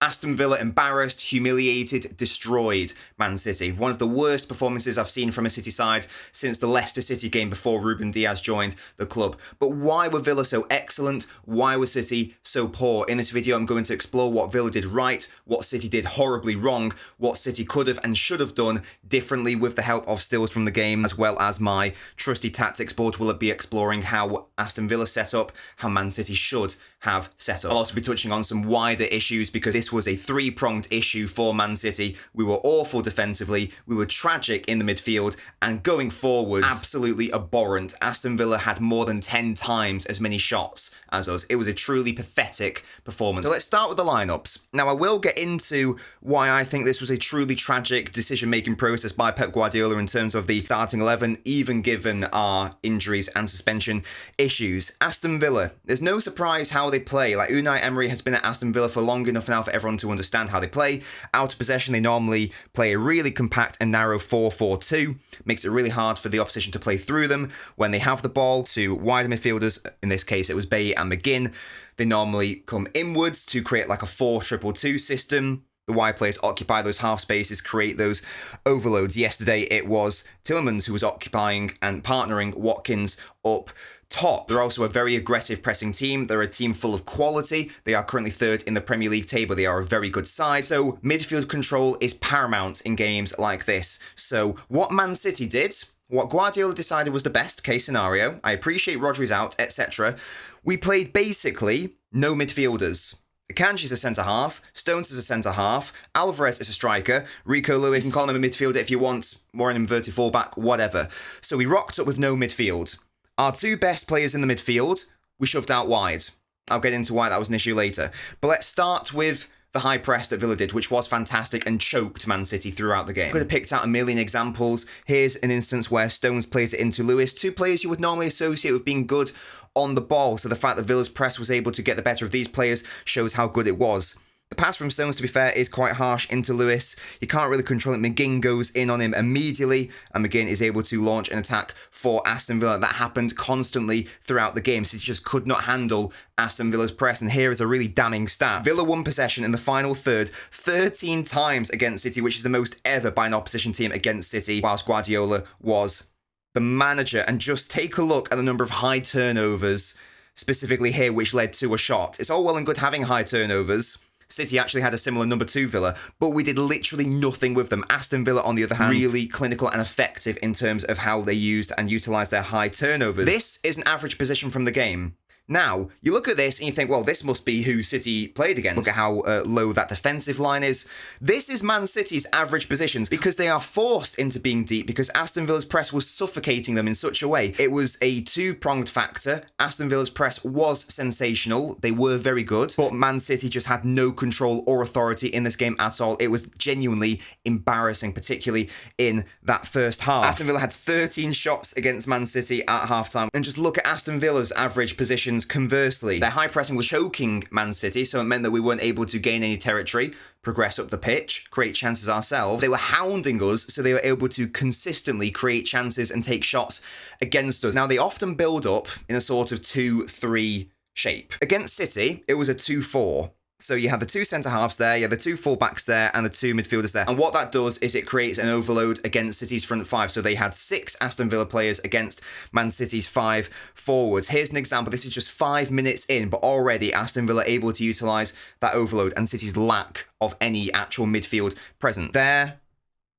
Aston Villa embarrassed, humiliated, destroyed Man City. One of the worst performances I've seen from a City side since the Leicester City game before Ruben Dias joined the club. But why were Villa so excellent? Why were City so poor? In this video, I'm going to explore what Villa did right, what City did horribly wrong, what City could have and should have done differently with the help of stills from the game, as well as my trusty tactics board will be exploring how Aston Villa set up, how Man City should have set up. I'll also be touching on some wider issues because this was a three-pronged issue for Man City. We were awful defensively, we were tragic in the midfield, and going forward, absolutely abhorrent. Aston Villa had more than 10 times as many shots as us. It was a truly pathetic performance. So let's start with the lineups. Now, I will get into why I think this was a truly tragic decision-making process by Pep Guardiola in terms of the starting 11, even given our injuries and suspension issues. Aston Villa, there's no surprise how they play. Like, Unai Emery has been at Aston Villa for long enough now for everyone to understand how they play. Out of possession, they normally play a really compact and narrow 4-4-2. Makes it really hard for the opposition to play through them. When they have the ball to wider midfielders, in this case it was Bailly and McGinn, they normally come inwards to create like a 4-2-2 system. The wide players occupy those half spaces, create those overloads. Yesterday it was Tielemans who was occupying and partnering Watkins up top. They're also a very aggressive pressing team. They're a team full of quality. They are currently third in the Premier League table. They are a very good side. So midfield control is paramount in games like this. So what Man City did, what Guardiola decided was the best case scenario, I appreciate Rodri's out, etc. We played basically no midfielders. Akanji's a centre-half, Stones is a centre-half, Alvarez is a striker, Rico Lewis, you can call him a midfielder if you want, more an inverted fullback, whatever. So we rocked up with no midfield. Our two best players in the midfield, we shoved out wide. I'll get into why that was an issue later. But let's start with the high press that Villa did, which was fantastic and choked Man City throughout the game. I could have picked out a million examples. Here's an instance where Stones plays it into Lewis, two players you would normally associate with being good on the ball. So the fact that Villa's press was able to get the better of these players shows how good it was. The pass from Stones, to be fair, is quite harsh into Lewis. You can't really control it. McGinn goes in on him immediately, and McGinn is able to launch an attack for Aston Villa. That happened constantly throughout the game. City just could not handle Aston Villa's press, and here is a really damning stat. Villa won possession in the final third 13 times against City, which is the most ever by an opposition team against City, whilst Guardiola was the manager. And just take a look at the number of high turnovers, specifically here, which led to a shot. It's all well and good having high turnovers. City actually had a similar number to Villa, but we did literally nothing with them. Aston Villa, on the other hand, really clinical and effective in terms of how they used and utilised their high turnovers. This is an average position from the game. Now, you look at this and you think, well, this must be who City played against. Look at how low that defensive line is. This is Man City's average positions because they are forced into being deep because Aston Villa's press was suffocating them in such a way. It was a two-pronged factor. Aston Villa's press was sensational. They were very good, but Man City just had no control or authority in this game at all. It was genuinely embarrassing, particularly in that first half. Aston Villa had 13 shots against Man City at halftime. And just look at Aston Villa's average positions. Conversely, their high pressing was choking Man City, so it meant that we weren't able to gain any territory, progress up the pitch, create chances ourselves. They were hounding us, so they were able to consistently create chances and take shots against us. Now, they often build up in a sort of 2-3 shape. Against City, it was a 2-4. So you have the two centre-halves there, you have the two full-backs there, and the two midfielders there. And what that does is it creates an overload against City's front five. So they had 6 Aston Villa players against Man City's 5 forwards. Here's an example. This is just 5 minutes in, but already Aston Villa able to utilise that overload and City's lack of any actual midfield presence. There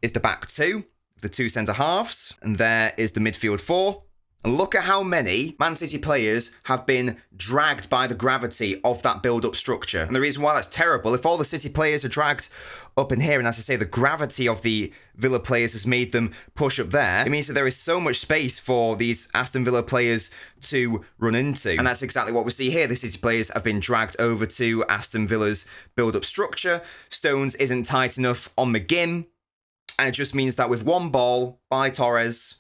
is the back two, the two centre-halves, and there is the midfield 4. And look at how many Man City players have been dragged by the gravity of that build-up structure. And the reason why that's terrible, if all the City players are dragged up in here, and as I say, the gravity of the Villa players has made them push up there, it means that there is so much space for these Aston Villa players to run into. And that's exactly what we see here. The City players have been dragged over to Aston Villa's build-up structure. Stones isn't tight enough on McGinn. And it just means that with one ball by Torres,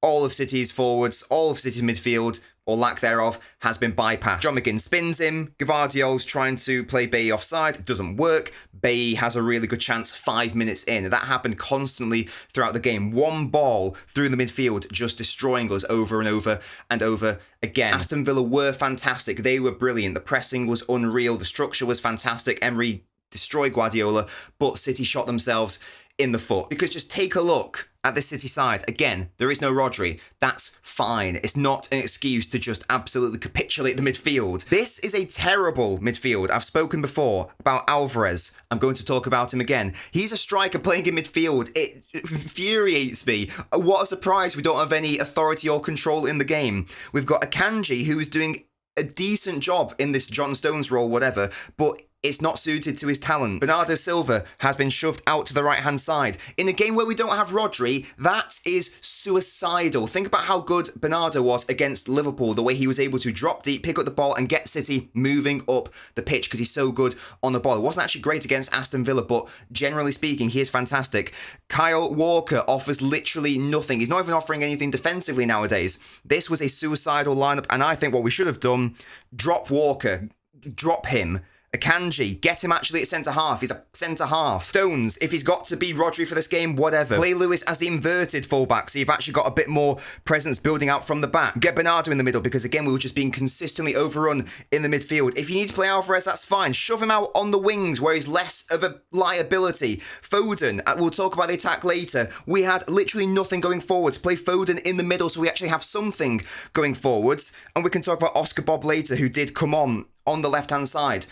all of City's forwards, all of City's midfield, or lack thereof, has been bypassed. John McGinn spins him. Gvardiol's trying to play Bailly offside. It doesn't work. Bailly has a really good chance 5 minutes in. That happened constantly throughout the game. One ball through the midfield, just destroying us over and over and over again. Aston Villa were fantastic. They were brilliant. The pressing was unreal. The structure was fantastic. Emery destroy Guardiola, but City shot themselves in the foot. Because just take a look at the City side. Again, there is no Rodri. That's fine. It's not an excuse to just absolutely capitulate the midfield. This is a terrible midfield. I've spoken before about Alvarez. I'm going to talk about him again. He's a striker playing in midfield. It infuriates me. What a surprise we don't have any authority or control in the game. We've got Akanji, who is doing a decent job in this John Stones role, whatever, but it's not suited to his talent. Bernardo Silva has been shoved out to the right-hand side. In a game where we don't have Rodri, that is suicidal. Think about how good Bernardo was against Liverpool, the way he was able to drop deep, pick up the ball, and get City moving up the pitch because he's so good on the ball. It wasn't actually great against Aston Villa, but generally speaking, he is fantastic. Kyle Walker offers literally nothing. He's not even offering anything defensively nowadays. This was a suicidal lineup, and I think what we should have done, drop Walker, drop him. Akanji, get him actually at centre-half. He's a centre-half. Stones, if he's got to be Rodri for this game, whatever. Play Lewis as the inverted fullback, so you've actually got a bit more presence building out from the back. Get Bernardo in the middle, because again, we were just being consistently overrun in the midfield. If you need to play Alvarez, that's fine. Shove him out on the wings, where he's less of a liability. Foden, we'll talk about the attack later. We had literally nothing going forwards. Play Foden in the middle, so we actually have something going forwards. And we can talk about Oscar Bob later, who did come on the left-hand side.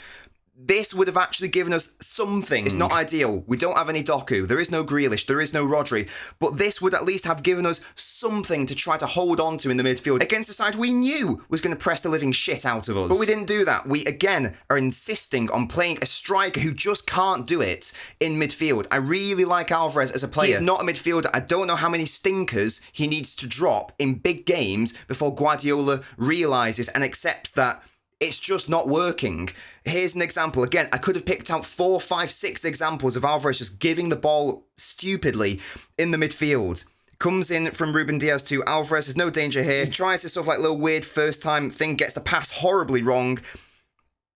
This would have actually given us something. It's not ideal. We don't have any Doku. There is no Grealish. There is no Rodri. But this would at least have given us something to try to hold on to in the midfield against a side we knew was going to press the living shit out of us. But we didn't do that. We, again, are insisting on playing a striker who just can't do it in midfield. I really like Alvarez as a player. He's not a midfielder. I don't know how many stinkers he needs to drop in big games before Guardiola realises and accepts that it's just not working. Here's an example. Again, I could have picked out 4, 5, 6 examples of Alvarez just giving the ball stupidly in the midfield. Comes in from Ruben Dias to Alvarez. There's no danger here. He tries this sort of like little weird first time thing, gets the pass horribly wrong.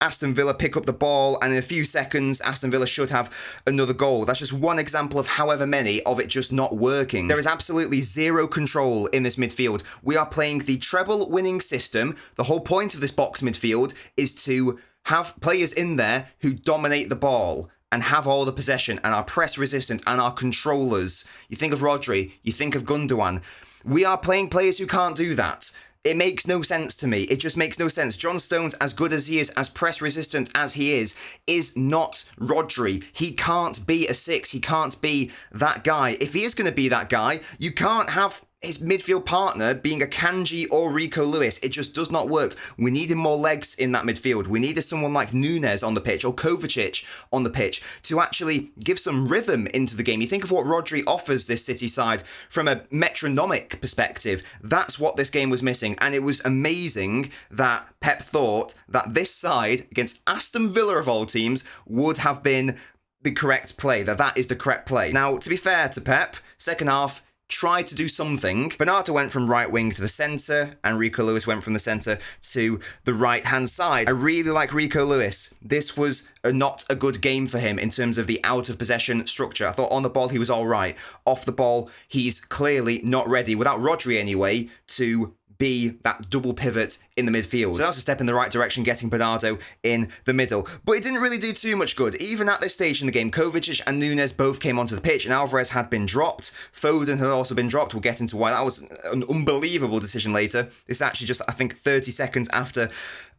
Aston Villa pick up the ball, and in a few seconds, Aston Villa should have another goal. That's just one example of however many of it just not working. There is absolutely zero control in this midfield. We are playing the treble winning system. The whole point of this box midfield is to have players in there who dominate the ball and have all the possession and are press resistant and are controllers. You think of Rodri, you think of Gundogan. We are playing players who can't do that. It makes no sense to me. It just makes no sense. John Stones, as good as he is, as press resistant as he is not Rodri. He can't be a 6. He can't be that guy. If he is going to be that guy, you can't have his midfield partner being Akanji or Rico Lewis. It just does not work. We needed more legs in that midfield. We needed someone like Nunes on the pitch or Kovacic on the pitch to actually give some rhythm into the game. You think of what Rodri offers this City side from a metronomic perspective. That's what this game was missing. And it was amazing that Pep thought that this side against Aston Villa of all teams would have been the correct play, that is the correct play. Now, to be fair to Pep, second half, tried to do something. Bernardo went from right wing to the centre, and Rico Lewis went from the centre to the right-hand side. I really like Rico Lewis. This was not a good game for him in terms of the out-of-possession structure. I thought on the ball he was all right. Off the ball, he's clearly not ready, without Rodri anyway, to be that double pivot in the midfield. So that was a step in the right direction, getting Bernardo in the middle. But it didn't really do too much good. Even at this stage in the game, Kovacic and Nunes both came onto the pitch, and Alvarez had been dropped. Foden had also been dropped. We'll get into why that was an unbelievable decision later. This is actually just, I think, 30 seconds after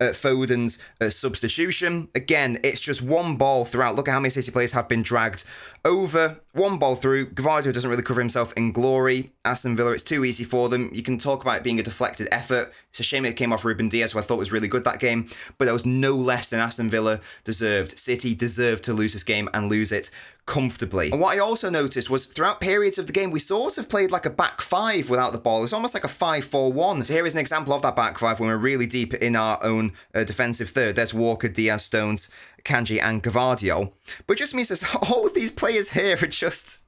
Foden's substitution. Again, it's just one ball throughout. Look at how many City players have been dragged over. One ball through. Guardiola doesn't really cover himself in glory. Aston Villa, it's too easy for them. You can talk about it being a deflected effort. It's a shame it came off Ruben Dias, who I thought was really good that game, but that was no less than Aston Villa deserved. City deserved to lose this game and lose it comfortably. And what I also noticed was throughout periods of the game, we sort of played like a back 5 without the ball. It was almost like a 5-4-1. So here is an example of that back 5 when we're really deep in our own defensive third. There's Walker, Diaz, Stones, Kanji and Gvardiol. But it just means that all of these players here are just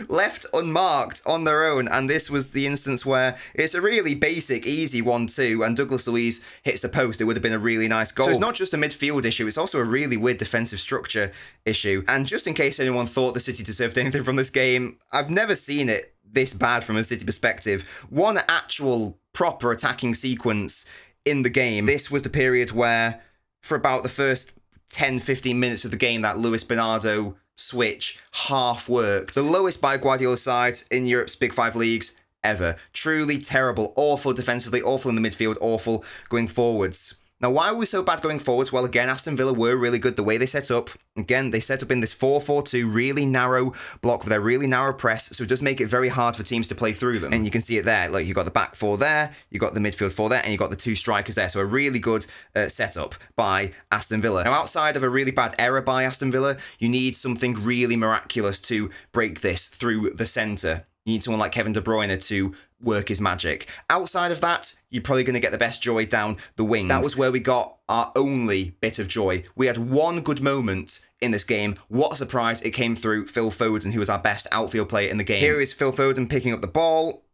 left unmarked on their own, and this was the instance where it's a really basic, easy 1-2, and Douglas Luiz hits the post. It would have been a really nice goal. So it's not just a midfield issue, it's also a really weird defensive structure issue. And just in case anyone thought the City deserved anything from this game, I've never seen it this bad from a City perspective. One actual proper attacking sequence in the game. This was the period where, for about the first 10-15 minutes of the game, that Luis Bernardo switch half worked. The lowest by Guardiola's side in Europe's Big Five leagues ever. Truly terrible. Awful defensively, awful in the midfield, awful going forwards. Now, why were we so bad going forwards? Well, again, Aston Villa were really good the way they set up. Again, they set up in this 4-4-2, really narrow block with their really narrow press, so it does make it very hard for teams to play through them. And you can see it there. Like, you've got the back four there, you've got the midfield four there, and you've got the two strikers there. So a really good setup by Aston Villa. Now, outside of a really bad error by Aston Villa, you need something really miraculous to break this through the centre. You need someone like Kevin De Bruyne to work his magic. Outside of that, you're probably going to get the best joy down the wings. That was where we got our only bit of joy. We had one good moment in this game. What a surprise. It came through Phil Foden, who was our best outfield player in the game. Here is Phil Foden picking up the ball.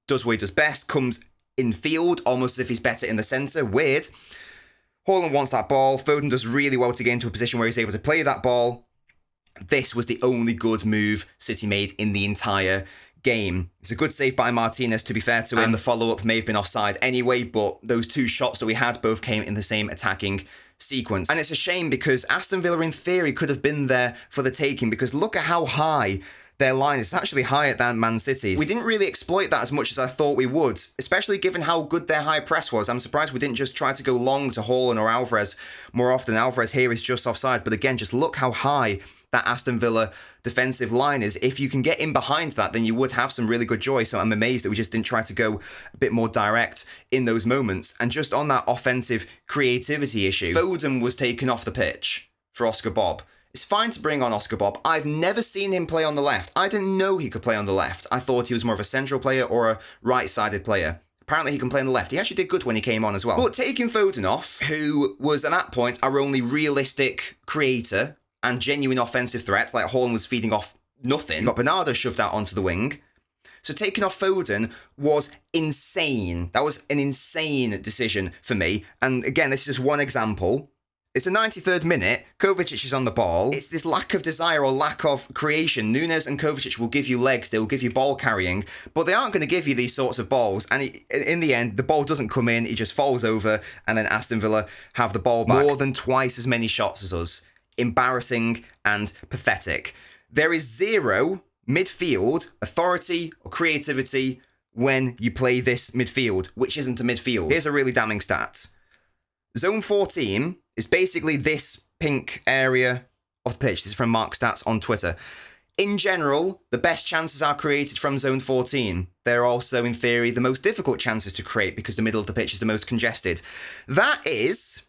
Does what he does best. Comes in field, almost as if he's better in the centre. Weird. Haaland wants that ball. Foden does really well to get into a position where he's able to play that ball. This was the only good move City made in the entire game. It's a good save by Martinez, to be fair to him. And the follow-up may have been offside anyway, but those two shots that we had both came in the same attacking sequence. And it's a shame because Aston Villa, in theory, could have been there for the taking, because look at how high their line is. It's actually higher than Man City's. We didn't really exploit that as much as I thought we would, especially given how good their high press was. I'm surprised we didn't just try to go long to Haaland or Alvarez more often. Alvarez here is just offside, but again, just look how high that Aston Villa defensive line is. If you can get in behind that, then you would have some really good joy. So I'm amazed that we just didn't try to go a bit more direct in those moments. And just on that offensive creativity issue, Foden was taken off the pitch for Oscar Bob. It's fine to bring on Oscar Bob. I've never seen him play on the left. I didn't know he could play on the left. I thought he was more of a central player or a right-sided player. Apparently he can play on the left. He actually did good when he came on as well. But taking Foden off, who was at that point our only realistic creator and genuine offensive threats, like Haaland was feeding off nothing. You got Bernardo shoved out onto the wing. So taking off Foden was insane. That was an insane decision for me. And again, this is just one example. It's the 93rd minute. Kovacic is on the ball. It's this lack of desire or lack of creation. Nunes and Kovacic will give you legs. They will give you ball carrying, but they aren't going to give you these sorts of balls. And in the end, the ball doesn't come in. He just falls over, and then Aston Villa have the ball back. More than twice as many shots as us. Embarrassing and pathetic. There is zero midfield authority or creativity when you play this midfield, which isn't a midfield. Here's a really damning stat. Zone 14 is basically this pink area of the pitch. This is from Mark Stats on Twitter. In general, the best chances are created from Zone 14. They're also, in theory, the most difficult chances to create because the middle of the pitch is the most congested. That is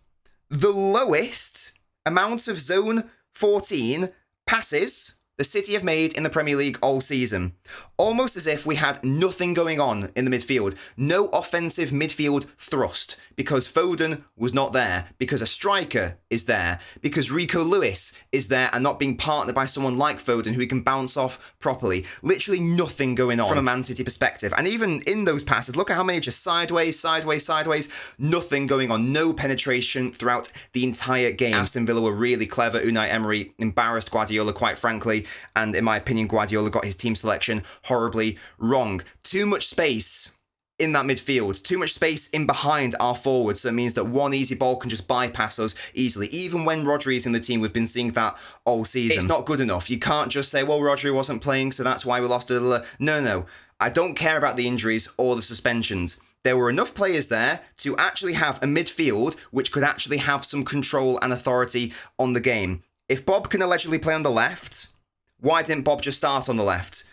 the lowest amount of Zone 14 passes the City have made in the Premier League all season. Almost as if we had nothing going on in the midfield. No offensive midfield thrust. Because Foden was not there. Because a striker is there. Because Rico Lewis is there and not being partnered by someone like Foden who he can bounce off properly. Literally nothing going on from a Man City perspective. And even in those passes, look at how many just sideways, sideways, sideways. Nothing going on. No penetration throughout the entire game. Aston Villa were really clever. Unai Emery embarrassed Guardiola, quite frankly. And in my opinion, Guardiola got his team selection horribly wrong. Too much space in that midfield. Too much space in behind our forwards. So it means that one easy ball can just bypass us easily. Even when Rodri is in the team, we've been seeing that all season. It's not good enough. You can't just say, well, Rodri wasn't playing, so that's why we lost it. No. I don't care about the injuries or the suspensions. There were enough players there to actually have a midfield which could actually have some control and authority on the game. If Bob can allegedly play on the left, why didn't Bob just start on the left?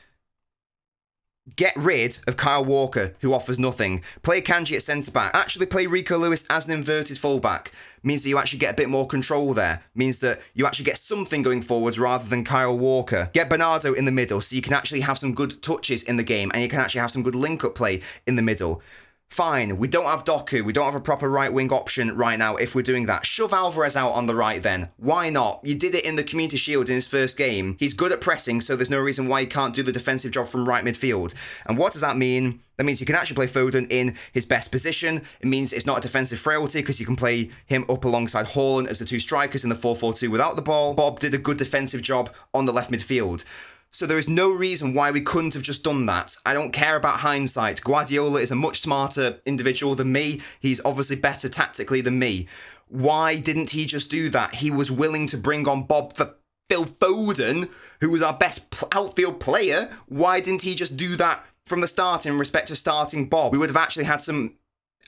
Get rid of Kyle Walker, who offers nothing. Play Kanji at centre-back. Actually play Rico Lewis as an inverted full-back. Means that you actually get a bit more control there. Means that you actually get something going forwards rather than Kyle Walker. Get Bernardo in the middle so you can actually have some good touches in the game and you can actually have some good link-up play in the middle. Fine, we don't have Doku, we don't have a proper right-wing option right now if we're doing that. Shove Alvarez out on the right then. Why not? You did it in the Community Shield in his first game. He's good at pressing, so there's no reason why he can't do the defensive job from right midfield. And what does that mean? That means you can actually play Foden in his best position. It means it's not a defensive frailty because you can play him up alongside Haaland as the two strikers in the 4-4-2 without the ball. Bob did a good defensive job on the left midfield. So there is no reason why we couldn't have just done that. I don't care about hindsight. Guardiola is a much smarter individual than me. He's obviously better tactically than me. Why didn't he just do that? He was willing to bring on Phil Foden, who was our best outfield player. Why didn't he just do that from the start in respect to starting Bob? We would have actually had some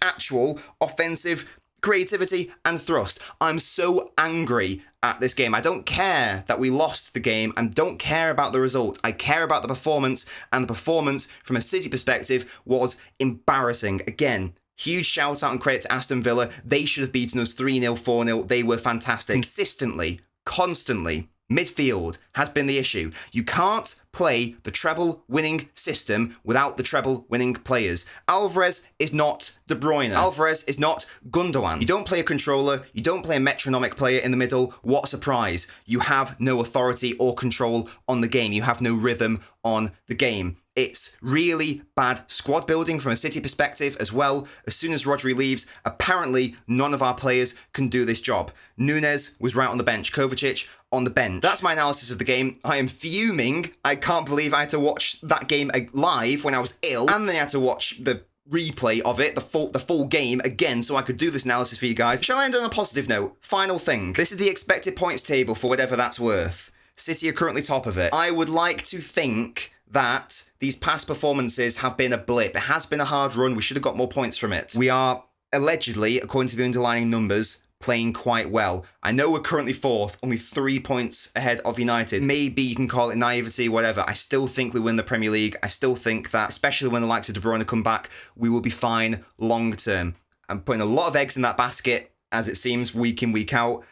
actual offensive creativity and thrust. I'm so angry at this game. I don't care that we lost the game and don't care about the result. I care about the performance, and the performance from a City perspective was embarrassing. Again, huge shout out and credit to Aston Villa. They should have beaten us 3-0, 4-0. They were fantastic. Consistently, constantly, midfield has been the issue. You can't play the treble-winning system without the treble-winning players. Alvarez is not De Bruyne. Alvarez is not Gundogan. You don't play a controller. You don't play a metronomic player in the middle. What a surprise. You have no authority or control on the game. You have no rhythm on the game. It's really bad squad building from a City perspective as well. As soon as Rodri leaves, apparently none of our players can do this job. Nunes was right on the bench. Kovacic on the bench. That's my analysis of the game. I am fuming. I can't believe I had to watch that game live when I was ill, and then I had to watch the replay of it, the full game again, so I could do this analysis for you guys. Shall I end on a positive note? Final thing. This is the expected points table for whatever that's worth. City are currently top of it. I would like to think that these past performances have been a blip. It has been a hard run. We should have got more points from it. We are allegedly, according to the underlying numbers, playing quite well. I know we're currently fourth, only 3 points ahead of United. Maybe you can call it naivety, whatever. I still think we win the Premier League. I still think that, especially when the likes of De Bruyne come back, we will be fine long term. I'm putting a lot of eggs in that basket, as it seems, week in, week out.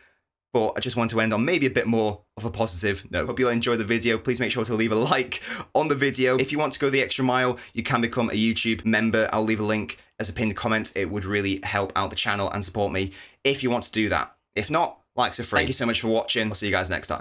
But I just want to end on maybe a bit more of a positive note. Hope you'll enjoy the video. Please make sure to leave a like on the video. If you want to go the extra mile, you can become a YouTube member. I'll leave a link as a pinned comment. It would really help out the channel and support me if you want to do that. If not, likes are free. Thank you so much for watching. I'll see you guys next time.